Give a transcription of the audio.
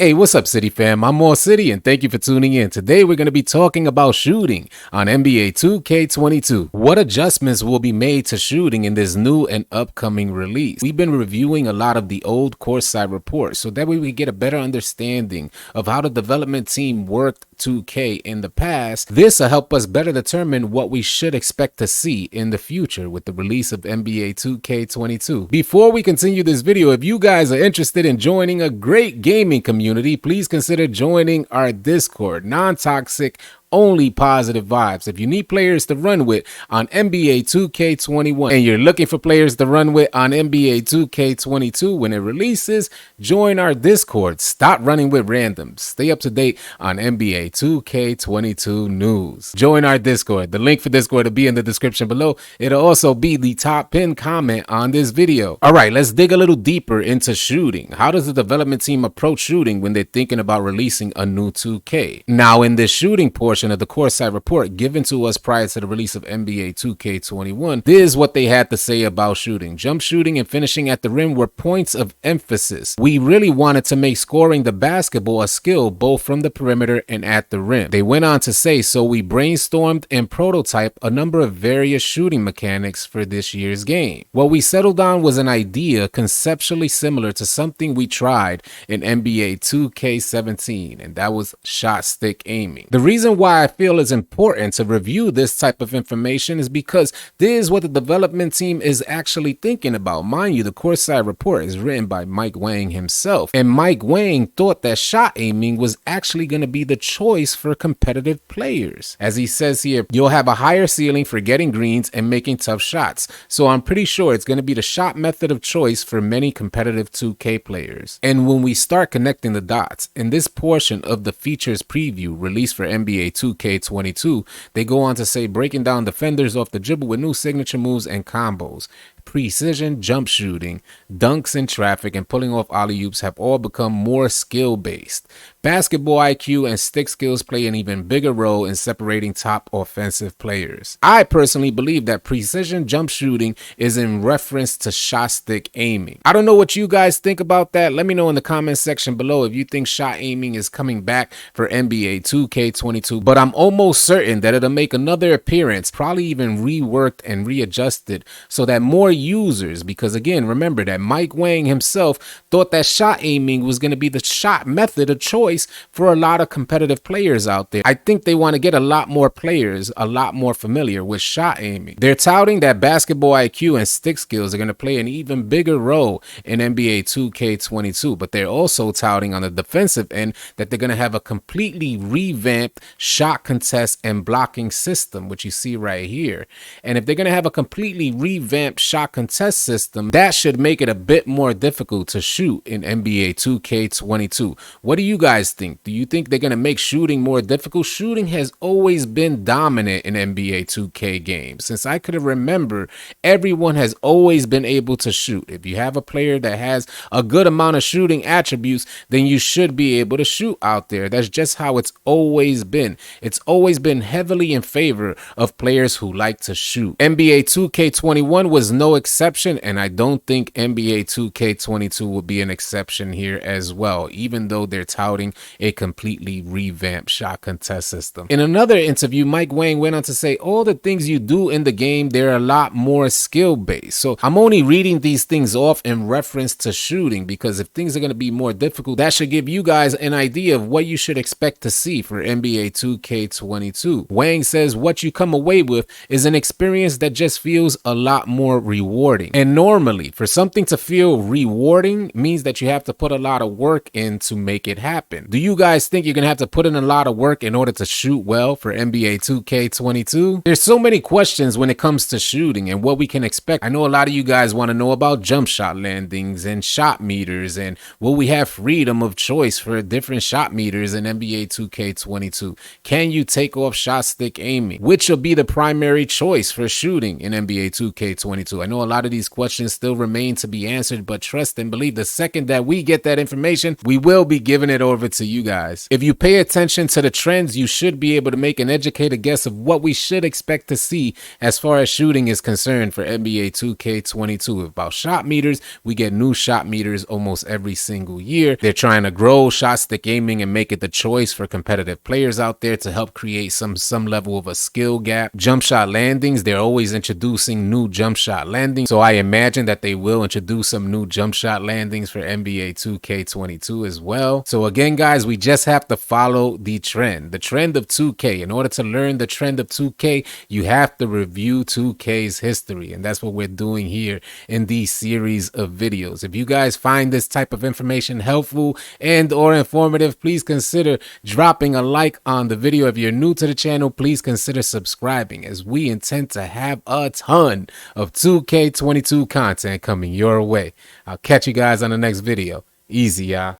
Hey, what's up, City fam? I'm AllCity, and thank you for tuning in. Today, we're going to be talking about shooting on NBA 2K22. What adjustments will be made to shooting in this new and upcoming release? We've been reviewing a lot of the old courtside reports, so that way we can get a better understanding of how the development team worked 2K in the past. This will help us better determine what we should expect to see in the future with the release of NBA 2K22. Before we continue this video, if you guys are interested in joining a great gaming community, please consider joining our Discord. Non-toxic, only positive vibes. If you need players to run with on NBA 2K21 and you're looking for players to run with on NBA 2K22 when it releases, join our Discord. Stop running with randoms. Stay up to date on NBA 2K22 news. Join our Discord. The link for Discord will be in the description below. It'll also be the top pinned comment on this video. All right, let's dig a little deeper into shooting. How does the development team approach shooting when they're thinking about releasing a new 2K? Now, in this shooting portion of the courtside report given to us prior to the release of NBA 2K21, this is what they had to say about shooting. Jump shooting and finishing at the rim were points of emphasis. We really wanted to make scoring the basketball a skill both from the perimeter and at the rim. They went on to say, so we brainstormed and prototyped a number of various shooting mechanics for this year's game. What we settled on was an idea conceptually similar to something we tried in NBA 2K17, and that was shot stick aiming. The reason why I feel it's important to review this type of information is because this is what the development team is actually thinking about. Mind you, the courtside report is written by Mike Wang himself, and Mike Wang thought that shot aiming was actually going to be the choice for competitive players. As he says here, you'll have a higher ceiling for getting greens and making tough shots. So I'm pretty sure it's going to be the shot method of choice for many competitive 2K players. And when we start connecting the dots, in this portion of the features preview released for NBA 2K22, they go on to say breaking down defenders off the dribble with new signature moves and combos. Precision jump shooting, dunks in traffic, and pulling off alley-oops have all become more skill-based. Basketball IQ and stick skills play an even bigger role in separating top offensive players. I personally believe that precision jump shooting is in reference to shot stick aiming. I don't know what you guys think about that. Let me know in the comment section below if you think shot aiming is coming back for NBA 2K22, but I'm almost certain that it'll make another appearance, probably even reworked and readjusted so that more users, because again, remember that Mike Wang himself thought that shot aiming was going to be the shot method of choice for a lot of competitive players out there. I think they want to get a lot more players a lot more familiar with shot aiming. They're touting that basketball IQ and stick skills are going to play an even bigger role in NBA 2K22, but they're also touting on the defensive end that they're going to have a completely revamped shot contest and blocking system, which you see right here. And if they're going to have a completely revamped shot contest system, that should make it a bit more difficult to shoot in NBA 2K22. What do you guys think? Do you think they're going to make shooting more difficult? Shooting has always been dominant in NBA 2K games. Since I could remember, everyone has always been able to shoot. If you have a player that has a good amount of shooting attributes, then you should be able to shoot out there. That's just how it's always been. It's always been heavily in favor of players who like to shoot. NBA 2K21 was no exception, and I don't think NBA 2K22 will be an exception here as well, even though they're touting a completely revamped shot contest system. In another interview, Mike Wang went on to say all the things you do in the game, they're a lot more skill based. So I'm only reading these things off in reference to shooting, because if things are going to be more difficult, that should give you guys an idea of what you should expect to see for NBA 2K22. Wang says what you come away with is an experience that just feels a lot more rewarding. And normally, for something to feel rewarding means that you have to put a lot of work in to make it happen. Do you guys think you're going to have to put in a lot of work in order to shoot well for NBA 2K22? There's so many questions when it comes to shooting and what we can expect. I know a lot of you guys want to know about jump shot landings and shot meters, and will we have freedom of choice for different shot meters in NBA 2K22? Can you take off shot stick aiming? Which will be the primary choice for shooting in NBA 2K22? I know a lot of these questions still remain to be answered, but trust and believe the second that we get that information, we will be giving it over to you guys. If you pay attention to the trends, you should be able to make an educated guess of what we should expect to see as far as shooting is concerned for NBA 2K22. About shot meters, we get new shot meters almost every single year. They're trying to grow shot stick aiming and make it the choice for competitive players out there to help create some level of a skill gap. Jump shot landings, they're always introducing new jump shot landings. So I imagine that they will introduce some new jump shot landings for NBA 2K22 as well. So again, guys, we just have to follow the trend of 2K. In order to learn the trend of 2K, you have to review 2K's history. And that's what we're doing here in these series of videos. If you guys find this type of information helpful and or informative, please consider dropping a like on the video. If you're new to the channel, please consider subscribing, as we intend to have a ton of 2K22 content coming your way. I'll catch you guys on the next video. Easy, y'all.